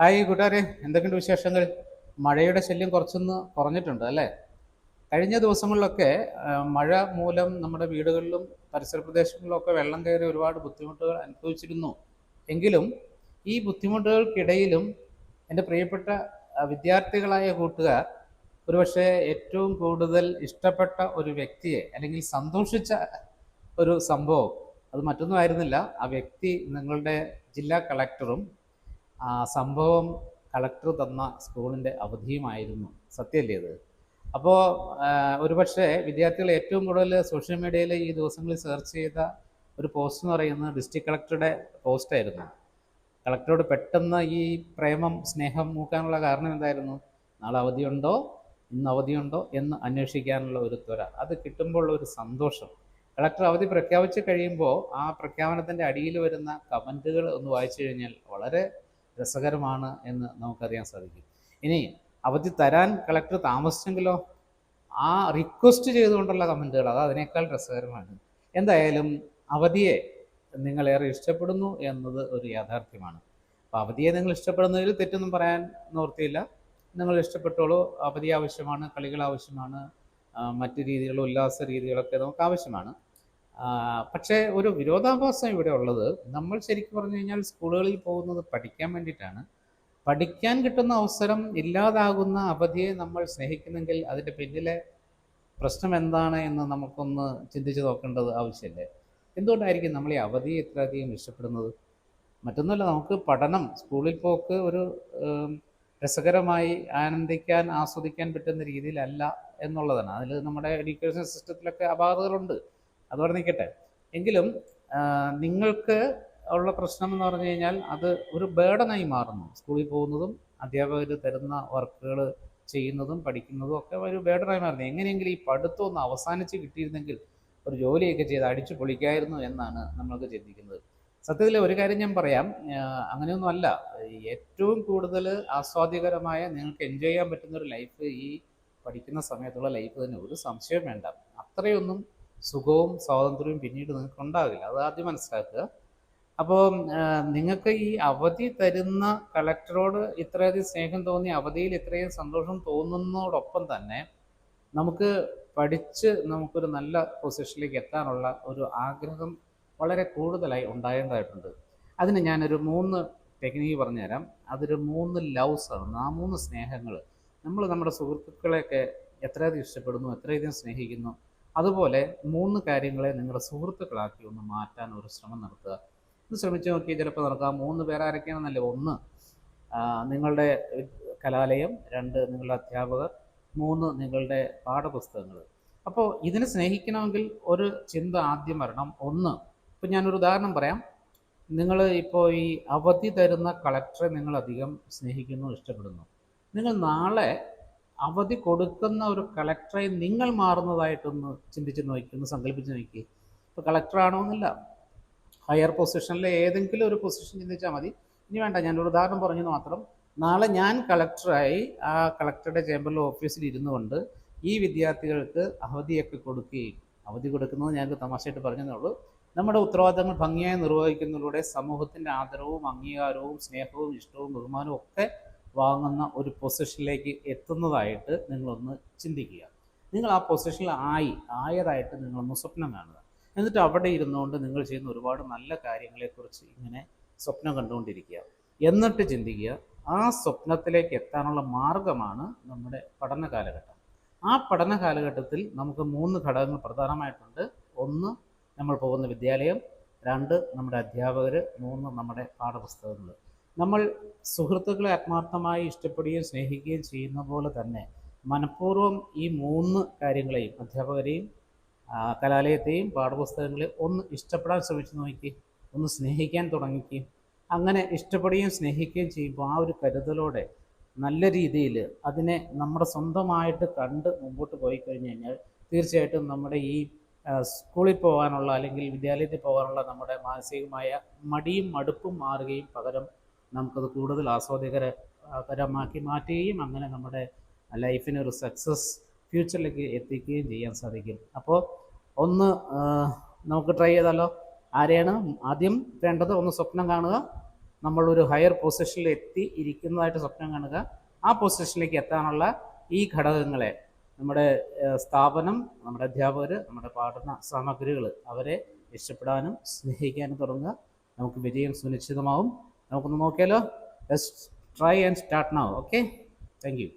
Hi കൂട്ടുകാരെ, എന്തൊക്കെയുണ്ട് വിശേഷങ്ങൾ? മഴയുടെ ശല്യം കുറച്ചൊന്ന് കുറഞ്ഞിട്ടുണ്ട് അല്ലേ? കഴിഞ്ഞ ദിവസങ്ങളിലൊക്കെ മഴ മൂലം നമ്മുടെ വീടുകളിലും പരിസര പ്രദേശങ്ങളിലൊക്കെ വെള്ളം കയറി ഒരുപാട് ബുദ്ധിമുട്ടുകൾ അനുഭവിച്ചിരുന്നു. എങ്കിലും ഈ ബുദ്ധിമുട്ടുകൾക്കിടയിലും എൻ്റെ പ്രിയപ്പെട്ട വിദ്യാർത്ഥികളായ കൂട്ടുകാർ ഒരുപക്ഷെ ഏറ്റവും കൂടുതൽ ഇഷ്ടപ്പെട്ട ഒരു വ്യക്തിയെ അല്ലെങ്കിൽ സന്തോഷിച്ച ഒരു സംഭവം അത് മറ്റൊന്നും ആയിരുന്നില്ല. ആ വ്യക്തി നിങ്ങളുടെ ജില്ലാ കളക്ടറും ആ സംഭവം കളക്ടർ തന്ന സ്കൂളിൻ്റെ അവധിയുമായിരുന്നു. സത്യമല്ലേ ഇത്? അപ്പോൾ ഒരുപക്ഷെ വിദ്യാർത്ഥികൾ ഏറ്റവും കൂടുതൽ സോഷ്യൽ മീഡിയയിൽ ഈ ദിവസങ്ങളിൽ സെർച്ച് ചെയ്ത ഒരു പോസ്റ്റ് എന്ന് പറയുന്നത് ഡിസ്ട്രിക്ട് കളക്ടറുടെ പോസ്റ്റായിരുന്നു. കളക്ടറോട് പെട്ടെന്ന് ഈ പ്രേമം സ്നേഹം മൂക്കാനുള്ള കാരണം എന്തായിരുന്നു? നാളെ അവധിയുണ്ടോ, ഇന്ന് അവധിയുണ്ടോ എന്ന് അന്വേഷിക്കാനുള്ള ഒരു ത്വര, അത് കിട്ടുമ്പോൾ ഒരു സന്തോഷം. കളക്ടർ അവധി പ്രഖ്യാപിച്ച് കഴിയുമ്പോൾ ആ പ്രഖ്യാപനത്തിൻ്റെ അടിയിൽ വരുന്ന കമൻറ്റുകൾ ഒന്ന് വായിച്ചു കഴിഞ്ഞാൽ വളരെ രസകരമാണ് എന്ന് നമുക്കറിയാൻ സാധിക്കും. ഇനി അവധി തരാൻ കളക്ടർ താമസിച്ചെങ്കിലോ, ആ റിക്വസ്റ്റ് ചെയ്തുകൊണ്ടുള്ള കമൻറ്റുകൾ അത് അതിനേക്കാൾ രസകരമാണ്. എന്തായാലും അവധിയെ നിങ്ങളേറെ ഇഷ്ടപ്പെടുന്നു എന്നത് ഒരു യാഥാർത്ഥ്യമാണ്. അപ്പോൾ അവധിയെ നിങ്ങൾ ഇഷ്ടപ്പെടുന്നതിൽ തെറ്റൊന്നും പറയാൻ നിവൃത്തിയില്ല. നിങ്ങൾ ഇഷ്ടപ്പെട്ടോളൂ. അവധി ആവശ്യമാണ്, കളികൾ ആവശ്യമാണ്, മറ്റ് രീതികൾ, ഉല്ലാസ രീതികളൊക്കെ നമുക്ക് ആവശ്യമാണ്. പക്ഷേ ഒരു വിരോധാഭാസം ഇവിടെ ഉള്ളത്, നമ്മൾ ശരിക്കും പറഞ്ഞു കഴിഞ്ഞാൽ സ്കൂളുകളിൽ പോകുന്നത് പഠിക്കാൻ വേണ്ടിയിട്ടാണ്. പഠിക്കാൻ കിട്ടുന്ന അവസരം ഇല്ലാതാകുന്ന അവധിയെ നമ്മൾ സ്നേഹിക്കുന്നെങ്കിൽ അതിൻ്റെ പിന്നിലെ പ്രശ്നം എന്താണ് എന്ന് നമുക്കൊന്ന് ചിന്തിച്ച് നോക്കേണ്ടത് ആവശ്യമല്ലേ? എന്തുകൊണ്ടായിരിക്കും നമ്മൾ ഈ അവധിയെ ഇത്രയധികം ഇഷ്ടപ്പെടുന്നത്? മറ്റൊന്നുമല്ല, നമുക്ക് പഠനം, സ്കൂളിൽ പോക്ക് ഒരു രസകരമായി ആനന്ദിക്കാൻ ആസ്വദിക്കാൻ പറ്റുന്ന രീതിയിലല്ല എന്നുള്ളതാണ്. അതിൽ നമ്മുടെ എഡ്യൂക്കേഷൻ സിസ്റ്റത്തിലൊക്കെ അപാകതകളുണ്ട്, അതോടെ നിൽക്കട്ടെ. എങ്കിലും നിങ്ങൾക്ക് ഉള്ള പ്രശ്നം എന്ന് പറഞ്ഞു കഴിഞ്ഞാൽ അത് ഒരു ബേർഡനായി മാറുന്നു. സ്കൂളിൽ പോകുന്നതും അധ്യാപകർ തരുന്ന വർക്കുകൾ ചെയ്യുന്നതും പഠിക്കുന്നതും ഒക്കെ ഒരു ബേർഡനായി മാറുന്നു. എങ്ങനെയെങ്കിലും ഈ പഠിത്തം ഒന്ന് അവസാനിച്ച് കിട്ടിയിരുന്നെങ്കിൽ ഒരു ജോലിയൊക്കെ ചെയ്ത് അടിച്ചു പൊളിക്കായിരുന്നു എന്നാണ് നമ്മൾക്ക് ചിന്തിക്കുന്നത്. സത്യത്തിൽ ഒരു കാര്യം ഞാൻ പറയാം, അങ്ങനെയൊന്നും അല്ല. ഏറ്റവും കൂടുതൽ ആസ്വാദ്യകരമായ, നിങ്ങൾക്ക് എൻജോയ് ചെയ്യാൻ പറ്റുന്ന ഒരു ലൈഫ് ഈ പഠിക്കുന്ന സമയത്തുള്ള ലൈഫ് തന്നെ, ഒരു സംശയം വേണ്ട. അത്രയൊന്നും സുഖവും സ്വാതന്ത്ര്യവും പിന്നീട് നിങ്ങൾക്ക് ഉണ്ടാകില്ല, അത് ആദ്യം മനസ്സിലാക്കുക. അപ്പോൾ നിങ്ങൾക്ക് ഈ അവധി തരുന്ന കളക്ടറോട് ഇത്രയധികം സ്നേഹം തോന്നി, അവധിയിൽ ഇത്രയും സന്തോഷം തോന്നുന്നതോടൊപ്പം തന്നെ നമുക്ക് പഠിച്ച് നമുക്കൊരു നല്ല പൊസിഷനിലേക്ക് എത്താനുള്ള ഒരു ആഗ്രഹം വളരെ കൂടുതലായി ഉണ്ടാകേണ്ടതായിട്ടുണ്ട്. അതിന് ഞാനൊരു 3 ടെക്നിക്ക് പറഞ്ഞുതരാം. അതൊരു 3 ലവ്സാണ്. ആ 3 സ്നേഹങ്ങൾ നമ്മൾ നമ്മുടെ സുഹൃത്തുക്കളെയൊക്കെ എത്രയധികം ഇഷ്ടപ്പെടുന്നു, എത്രയധികം സ്നേഹിക്കുന്നു, അതുപോലെ 3 കാര്യങ്ങളെ നിങ്ങളുടെ സുഹൃത്തുക്കളാക്കി ഒന്ന് മാറ്റാൻ ഒരു ശ്രമം നടത്തുക. ഒന്ന് ശ്രമിച്ച് നോക്കി, ചിലപ്പോൾ നടക്കാം. 3 പേർ ആരൊക്കെയാണെന്നല്ലേ? 1 നിങ്ങളുടെ കലാലയം, 2 നിങ്ങളുടെ അധ്യാപകർ, 3 നിങ്ങളുടെ പാഠപുസ്തകങ്ങൾ. അപ്പോൾ ഇതിനെ സ്നേഹിക്കണമെങ്കിൽ ഒരു ചിന്ത ആദ്യം വരണം. ഒന്ന്, ഇപ്പം ഞാനൊരു ഉദാഹരണം പറയാം. നിങ്ങൾ ഇപ്പോൾ ഈ അവധി തരുന്ന കളക്ടറെ നിങ്ങൾ അധികം സ്നേഹിക്കുന്നു, ഇഷ്ടപ്പെടുന്നു. നിങ്ങൾ നാളെ അവധി കൊടുക്കുന്ന ഒരു കളക്ടറെ നിങ്ങൾ മാറുന്നതായിട്ടൊന്ന് ചിന്തിച്ച് നോക്കി, ഒന്ന് സങ്കല്പിച്ച് നോക്കി. ഇപ്പോൾ കളക്ടറാണോ എന്നില്ല, ഹയർ പൊസിഷനിലെ ഏതെങ്കിലും ഒരു പൊസിഷൻ ചിന്തിച്ചാൽ മതി. ഇനി വേണ്ട, ഞാനൊരു ഉദാഹരണം പറഞ്ഞെന്ന് മാത്രം. നാളെ ഞാൻ കളക്ടറായി ആ കളക്ടറുടെ ചേംബറിൽ ഓഫീസിൽ ഇരുന്നു കൊണ്ട് ഈ വിദ്യാർത്ഥികൾക്ക് അവധിയൊക്കെ കൊടുക്കുകയും, അവധി കൊടുക്കുന്നത് ഞങ്ങൾക്ക് തമാശയായിട്ട് പറഞ്ഞതേ ഉള്ളൂ, നമ്മുടെ ഉത്തരവാദിത്തങ്ങൾ ഭംഗിയായി നിർവഹിക്കുന്നതിലൂടെ സമൂഹത്തിൻ്റെ ആദരവും അംഗീകാരവും സ്നേഹവും ഇഷ്ടവും ബഹുമാനവും ഒക്കെ വാങ്ങുന്ന ഒരു പൊസിഷനിലേക്ക് എത്തുന്നതായിട്ട് നിങ്ങളൊന്ന് ചിന്തിക്കുക. നിങ്ങൾ ആ പൊസിഷനിൽ ആയതായിട്ട് നിങ്ങളൊന്ന് സ്വപ്നം കാണുക. എന്നിട്ട് അവിടെ ഇരുന്നുകൊണ്ട് നിങ്ങൾ ചെയ്യുന്ന ഒരുപാട് നല്ല കാര്യങ്ങളെക്കുറിച്ച് ഇങ്ങനെ സ്വപ്നം കണ്ടുകൊണ്ടിരിക്കുക. എന്നിട്ട് ചിന്തിക്കുക, ആ സ്വപ്നത്തിലേക്ക് എത്താനുള്ള മാർഗമാണ് നമ്മുടെ പഠന കാലഘട്ടം. ആ പഠന കാലഘട്ടത്തിൽ നമുക്ക് 3 ഘടകങ്ങൾ പ്രധാനമായിട്ടുണ്ട്. 1 നമ്മൾ പോകുന്ന വിദ്യാലയം, 2 നമ്മുടെ അധ്യാപകർ, 3 നമ്മുടെ പാഠപുസ്തകങ്ങൾ. നമ്മൾ സുഹൃത്തുക്കളെ ആത്മാർത്ഥമായി ഇഷ്ടപ്പെടുകയും സ്നേഹിക്കുകയും ചെയ്യുന്ന പോലെ തന്നെ മനഃപൂർവ്വം ഈ 3 കാര്യങ്ങളെയും, അധ്യാപകരെയും കലാലയത്തെയും പാഠപുസ്തകങ്ങളെയും ഒന്ന് ഇഷ്ടപ്പെടാൻ ശ്രമിച്ചു നോക്കി, ഒന്ന് സ്നേഹിക്കാൻ തുടങ്ങിക്കുക. അങ്ങനെ ഇഷ്ടപ്പെടുകയും സ്നേഹിക്കുകയും ചെയ്യുമ്പോൾ ആ ഒരു കരുതലോടെ നല്ല രീതിയിൽ അതിനെ നമ്മുടെ സ്വന്തമായിട്ട് കണ്ട് മുമ്പോട്ട് പോയി കഴിഞ്ഞു കഴിഞ്ഞാൽ തീർച്ചയായിട്ടും നമ്മുടെ ഈ സ്കൂളിൽ പോകാനുള്ള അല്ലെങ്കിൽ വിദ്യാലയത്തിൽ പോകാനുള്ള നമ്മുടെ മാനസികമായ മടിയും മടുപ്പും മാറുകയും പകരം നമുക്കത് കൂടുതൽ ആസ്വാദ്യകരമാക്കി മാറ്റുകയും അങ്ങനെ നമ്മുടെ ലൈഫിനൊരു സക്സസ് ഫ്യൂച്ചറിലേക്ക് എത്തിക്കുകയും ചെയ്യാൻ സാധിക്കും. അപ്പോൾ ഒന്ന് നമുക്ക് ട്രൈ ചെയ്താലോ? ആരെയാണ് ആദ്യം വേണ്ടത്? ഒന്ന് സ്വപ്നം കാണുക, നമ്മളൊരു ഹയർ പൊസിഷനിൽ ഇരിക്കുന്നതായിട്ട് സ്വപ്നം കാണുക. ആ പൊസിഷനിലേക്ക് എത്താനുള്ള ഈ ഘടകങ്ങളെ നമ്മുടെ സ്ഥാപനം, നമ്മുടെ അധ്യാപകർ, നമ്മുടെ പഠന സാമഗ്രികൾ അവരെ ഇഷ്ടപ്പെടാനും സ്നേഹിക്കാനും തുടങ്ങുക. നമുക്ക് വിജയം സുനിശ്ചിതമാവും. നമുക്കൊന്ന് നോക്കിയാലോ? Let's try and start now. Okay, thank you.